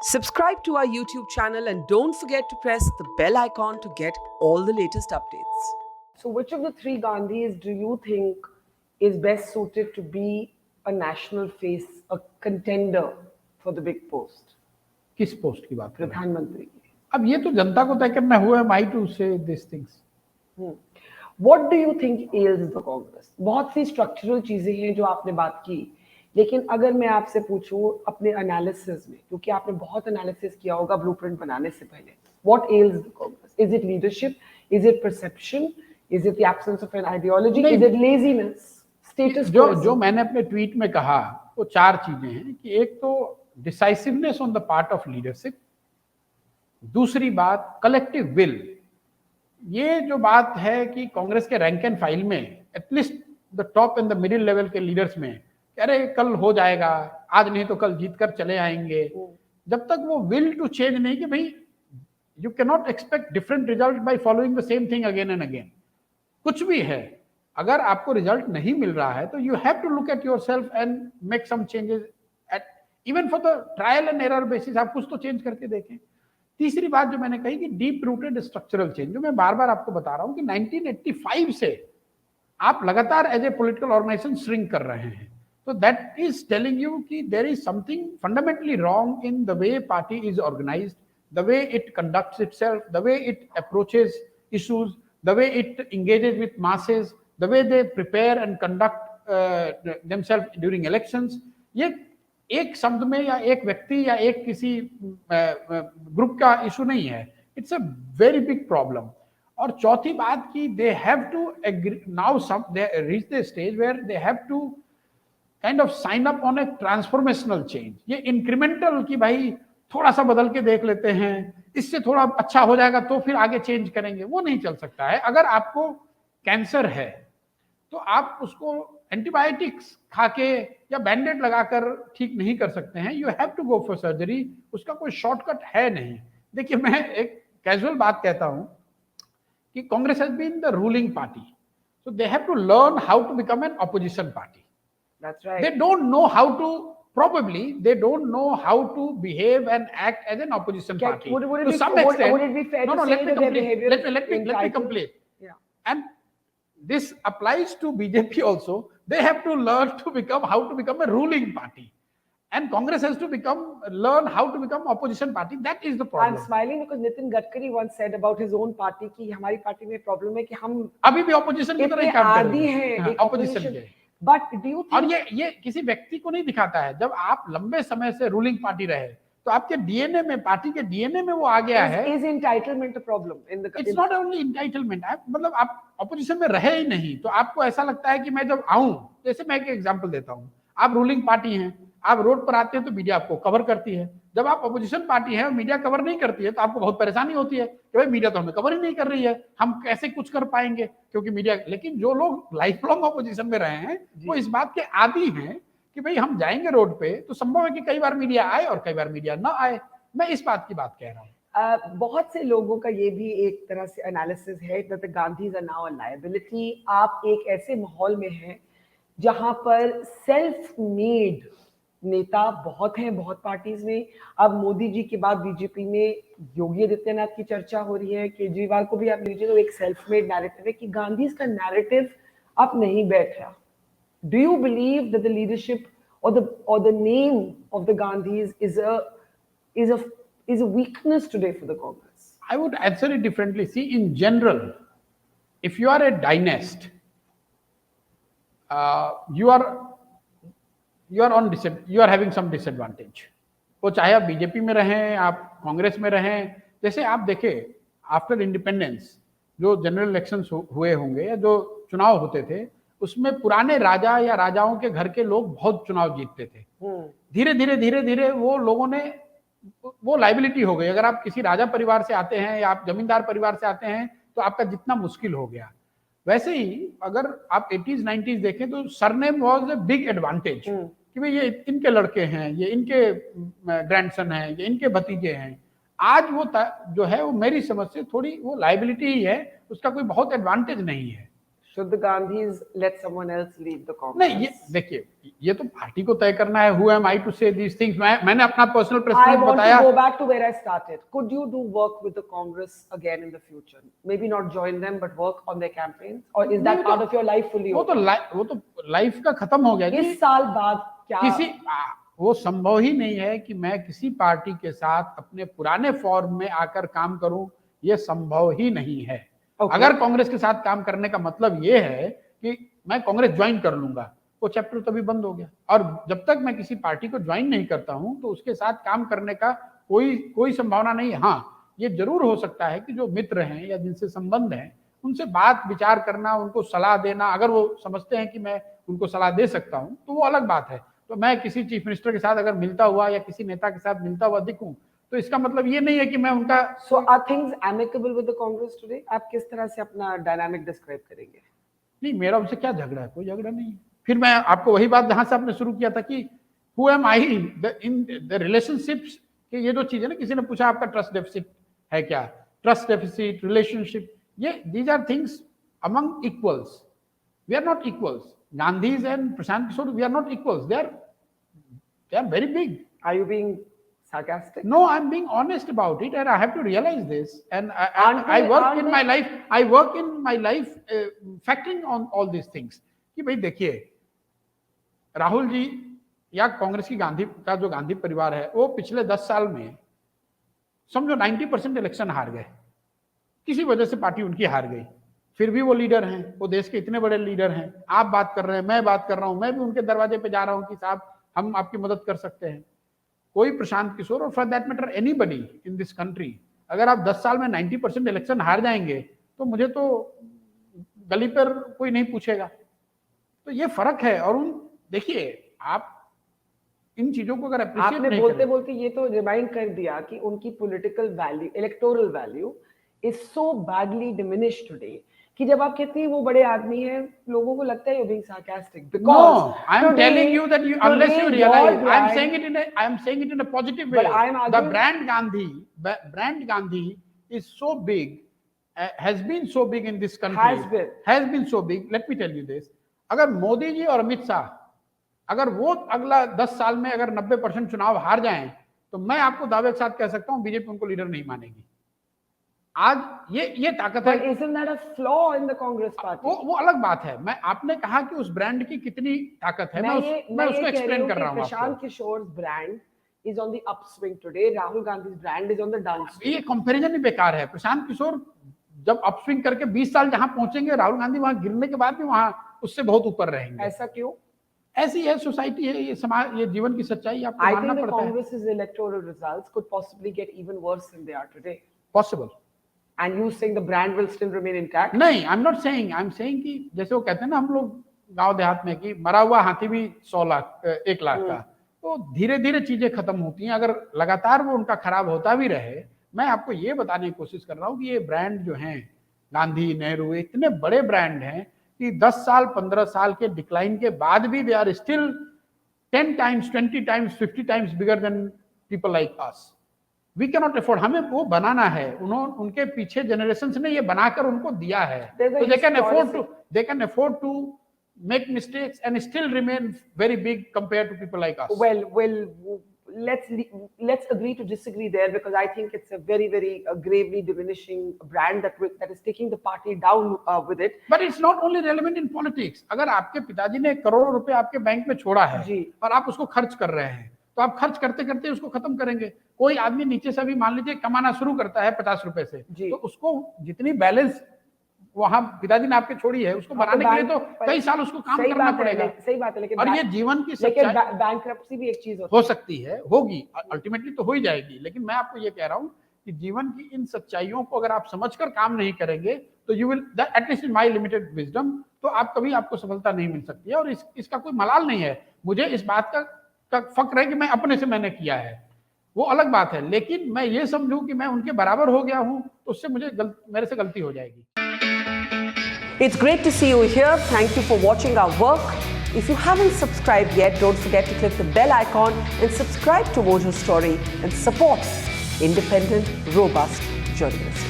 Subscribe to our YouTube channel and don't forget to press the bell icon to get all the latest updates. So, which of the three Gandhis do you think is best suited to be a national face, a contender for the big post? किस post की बात कर रहे हैं? प्रधानमंत्री की. अब ये तो जनता को तय करना हुआ है. Am I to say these things? What do you think ails the Congress? बहुत सी स्ट्रक्चरल चीजें हैं जो आपने बात की, लेकिन अगर मैं आपसे पूछूं अपने एनालिसिस में, क्योंकि आपने बहुत एनालिसिस किया होगा ब्लूप्रिंट बनाने से पहले, what ails the Congress? Is it leadership? Is it perception? Is it the absence of an ideology? Is it laziness? Status quo? जो मैंने अपने ट्वीट में कहा वो चार चीजें हैं कि एक तो decisiveness on the part of leadership, दूसरी बात कलेक्टिव विल. ये जो बात है कि कांग्रेस के रैंक एंड फाइल में at least the top and the middle level के लीडर्स में अरे कल हो जाएगा, आज नहीं तो कल जीत कर चले आएंगे, जब तक वो विल टू चेंज नहीं कि भाई you can not expect different result by following the same thing again and again. कुछ भी है, अगर आपको रिजल्ट नहीं मिल रहा है तो you have to look at yourself and make some changes at even for the trial and error basis. आप कुछ तो चेंज करके देखें. तीसरी बात जो मैंने कही कि डीप रूटेड स्ट्रक्चरल चेंज, जो मैं बार बार आपको बता रहा हूं कि 1985 से आप लगातार as a political organisation shrink कर रहे हैं. So that is telling you कि there is something fundamentally wrong in the way party is organized, the way it conducts itself, the way it approaches issues, the way it engages with masses, the way they prepare and conduct themselves during elections. ये एक शब्द में या एक व्यक्ति या एक किसी ग्रुप का इशू नहीं है. It's a very big problem. और चौथी बात कि they have to agree now. They reach the stage where they have to kind of sine up on A transformational change. ये इंक्रीमेंटल कि भाई थोड़ा सा बदल के देख लेते हैं, इससे थोड़ा अच्छा हो जाएगा तो फिर आगे चेंज करेंगे, वो नहीं चल सकता है. अगर आपको कैंसर है तो आप उसको एंटीबायोटिक्स खा के या बैंडेड लगाकर ठीक नहीं कर सकते हैं. You have to go for surgery. उसका कोई शॉर्टकट है नहीं. देखिए, मैं एक कैजुअल बात कहता हूं कि Congress has been the ruling party, so they have to learn how to become an opposition party. That's right. They don't know how to, probably they don't know how to behave and act as an opposition party. Would it To be, some extent. would it be fair to say that their behavior Let me complete. Yeah. And this applies to BJP also. They have to learn to become how to become a ruling party, and Congress has to learn how to become opposition party. That is the problem. I'm smiling because Nitin Gadkari once said about his own party कि हमारी party में problem है कि हम अभी भी opposition की तरह ही काम कर रहे हैं. opposition के. But do you think... और ये किसी व्यक्ति को नहीं दिखाता है. जब आप लंबे समय से रूलिंग पार्टी रहे तो आपके डीएनए में, पार्टी के डीएनए में वो आ गया है. Is entitlement a problem in the? It's not only entitlement. मतलब आप ऑपोजिशन में रहे ही नहीं तो आपको ऐसा लगता है कि मैं जब आऊं, जैसे मैं एक एग्जांपल देता हूं, आप रूलिंग पार्टी हैं, आप रोड पर आते हैं तो मीडिया आपको कवर करती है. जब आप अपोजिशन पार्टी है और मीडिया कवर नहीं करती है तो आपको बहुत परेशानी होती है कि भाई मीडिया तो हमें कवर ही नहीं कर रही है, हम कैसे कुछ कर पाएंगे क्योंकि मीडिया. लेकिन जो लोग लाइफ लॉन्ग अपोजिशन में रहे हैं वो इस बात के आदी हैं कि भाई हम जाएंगे रोड पे तो संभव है कि कई बार मीडिया आए और कई बार मीडिया ना आए. मैं इस बात की बात कह रहा हूँ. बहुत से लोगों का ये भी एक तरह से एनालिसिस है that the Gandhis are now a liability. आप एक ऐसे माहौल में हैं जहां पर सेल्फ मेड नेता बहुत हैं, बहुत पार्टीज में. अब मोदी जी के बाद बीजेपी में योगी आदित्यनाथ की चर्चा हो रही है, केजरीवाल को भी आप लीजिए तो एक सेल्फ मेड नैरेटिव है कि गांधीज का नैरेटिव अब नहीं बैठ रहा. Do you believe that the leadership or the name of the Gandhis is a weakness today for the Congress? I would answer it differently. See, in general, if you are a dynast, you are having some disadvantage. वो चाहे आप BJP में रहें, आप कांग्रेस में रहें. जैसे आप देखें आफ्टर इंडिपेंडेंस जो जनरल इलेक्शंस हुए होंगे या जो चुनाव होते थे उसमें पुराने राजा या राजाओं के घर के लोग बहुत चुनाव जीतते थे. धीरे धीरे वो लोगों ने वो लाइबिलिटी हो गई. अगर आप किसी राजा परिवार से आते हैं या आप जमींदार परिवार से आते हैं तो आपका जितना मुश्किल हो गया. वैसे ही अगर आप 80s 90s देखें तो surname was a big advantage कि भाई ये इनके लड़के हैं, ये इनके ग्रैंडसन हैं, ये इनके भतीजे हैं. आज वो जो है वो मेरी समझ से थोड़ी वो लाइबिलिटी ही है, उसका कोई बहुत एडवांटेज नहीं है. Should the Gandhis let someone else lead the Congress? नहीं, ये देखिए, ये तो पार्टी को तय करना है. Who am I to say these things? मैंने अपना पर्सनल I प्रेफरेंस want बताया. to go back to where I started. Could you do work with the Congress again in the future? Maybe not join them, but work on their campaigns? Or is that part of your life fully वो तो life का खत्म हो गया. इस साल बाद क्या वो संभव ही नहीं है कि मैं किसी पार्टी के साथ अपने पुराने फॉर्म में आकर काम करूं. ये संभव ही नहीं है. अगर कांग्रेस के साथ काम करने का मतलब ये है कि मैं कांग्रेस ज्वाइन कर लूंगा, वो चैप्टर तभी बंद हो गया. और जब तक मैं किसी पार्टी को ज्वाइन नहीं करता हूं तो उसके साथ काम करने का कोई संभावना नहीं है. हाँ, ये जरूर हो सकता है कि जो मित्र हैं या जिनसे संबंध है उनसे बात विचार करना, उनको सलाह देना, अगर वो समझते हैं कि मैं उनको सलाह दे सकता हूं तो वो अलग बात है. तो मैं किसी चीफ मिनिस्टर के साथ अगर मिलता हुआ या किसी नेता के साथ मिलता हुआ दिखूं तो इसका मतलब ये नहीं है कि मैं उनका. So are things amicable with the Congress today? आप किस तरह से अपना डायनामिक डिस्क्राइब करेंगे? नहीं, मेरा उनसे क्या झगड़ा है? कोई झगड़ा नहीं. फिर मैं आपको वही बात जहां से आपने शुरू किया था कि who am I in the relationships, कि ये जो चीज है ना, किसी ने पूछा आपका ट्रस्ट डेफिसिट है क्या? ट्रस्ट डेफिसिट, रिलेशनशिप, ये these are things among equals. We are not equals. Gandhis and Prashant Kishor, we are not equals. They are very big. Are you being sarcastic? No, I'm being honest about it, and I have to realize this. And I work in my life. I work in my life factoring on all these things. कि भाई देखिए, राहुल जी या कांग्रेस की जो गांधी परिवार है, वो पिछले 10 साल में समझो 90% इलेक्शन हार गए. किसी वजह से पार्टी उनकी हार गई. फिर भी वो लीडर हैं, वो देश के इतने बड़े लीडर हैं. आप बात कर रहे हैं, मैं बात कर रहा हूं, मैं भी उनके दरवाजे पे जा रहा हूं कि साहब हम आपकी मदद कर सकते हैं. कोई प्रशांत किशोर और for that matter anybody in this country, अगर आप 10 साल में 90% इलेक्शन हार जाएंगे तो मुझे तो गली पर कोई नहीं पूछेगा. तो ये फर्क है. और देखिए, आप इन चीजों को अगर अप्रिशिएट नहीं बोलते बोलते ये तो रिमाइंड कर दिया कि उनकी political value, electoral value is so badly diminished today कि जब आप कहते हैं वो बड़े आदमी हैं, लोगों को लगता है you're being sarcastic. Because no, I'm telling you that unless you realize, I'm saying it in a positive way. The brand Gandhi is so big, has been so big in this country. Has been so big. Let me tell you this. अगर मोदी जी और अमित शाह अगर वो अगला 10 साल में अगर 90% चुनाव हार जाएं तो मैं आपको दावे के साथ कह सकता हूं बीजेपी उनको लीडर नहीं मानेगी. आज ये ताकत है. Isn't that a flaw in the Congress party? वो अलग बात है. मैं आपने कहा कि उस ब्रांड की कितनी ताकत है, मैं उसको एक्सप्लेन कर रहा हूं. Prashant Kishor brand is on the upswing today. Rahul Gandhi's brand is on the downswing. ये कंपैरिजन ही बेकार है. प्रशांत किशोर जब अपस्विंग करके 20 साल जहां पहुंचेंगे, राहुल गांधी वहां गिरने के बाद भी वहां उससे बहुत ऊपर रहेंगे. ऐसा क्यों? ऐसी है सोसाइटी है, ये समाज, ये जीवन की सच्चाई आपको मानना पड़ता है. I think the Congress's electoral results could possibly get even worse than they are today. Possible. And you saying the brand will still remain intact? नहीं, I'm not saying. I'm saying कि जैसे वो कहते हैं ना हम लोग गांव देहात में कि मरा हुआ हाथी भी 1 लाख का. तो धीरे धीरे चीजें खत्म होती हैं. अगर लगातार वो उनका खराब होता भी रहे, मैं आपको ये बताने की कोशिश कर रहा हूँ कि ये ब्रांड जो हैं, गांधी, नेहरू, इतने बड़े ब्रांड हैं कि 10 साल 15 साल के डिक्लाइन के बाद भी they are still 10 times, 20 times, 50 times bigger than people like us. We cannot afford. हमें वो बनाना है. उनके पीछे जनरेशंस ने ये बनाकर उनको दिया है. तो they can afford to make mistakes and still remain very big compared to people like us. Well, let's agree to disagree there, because I think it's a very gravely diminishing brand that is taking the party down with it. But it's not only relevant in politics. अगर आपके पिताजी ने करोड़ों रुपए आपके bank में छोड़ा है और आप उसको खर्च कर रहे हैं, तो आप खर्च करते करते उसको खत्म करेंगे. कोई आदमी नीचे से भी मान लीजिए कमाना शुरू करता है 50 रुपए से, तो उसको जितनी बैलेंस वहां पिताजी ने आपके छोड़ी है, उसको बनाने के लिए तो कई साल उसको काम करना पड़ेगा. सही बात है, लेकिन और ये जीवन की सच्चाई. बैंकरप्सी भी एक चीज हो सकती है, होगी, अल्टीमेटली तो हो ही जाएगी. लेकिन मैं आपको ये कह रहा हूँ कि जीवन की इन सच्चाइयों को अगर आप समझकर काम नहीं करेंगे तो you will, at least in my limited wisdom, तो आपको सफलता नहीं मिल सकती है. और इसका कोई मलाल नहीं है. मुझे इस बात का फक्र है कि मैं अपने से मैंने किया है, वो अलग बात है. लेकिन मैं ये समझूं कि मैं उनके बराबर हो गया हूं तो उससे मेरे से गलती हो जाएगी. It's great to see you here. Thank you for watching our work. If you haven't subscribed yet, don't forget to click the bell icon and subscribe to Mojo Story and support independent, robust journalism.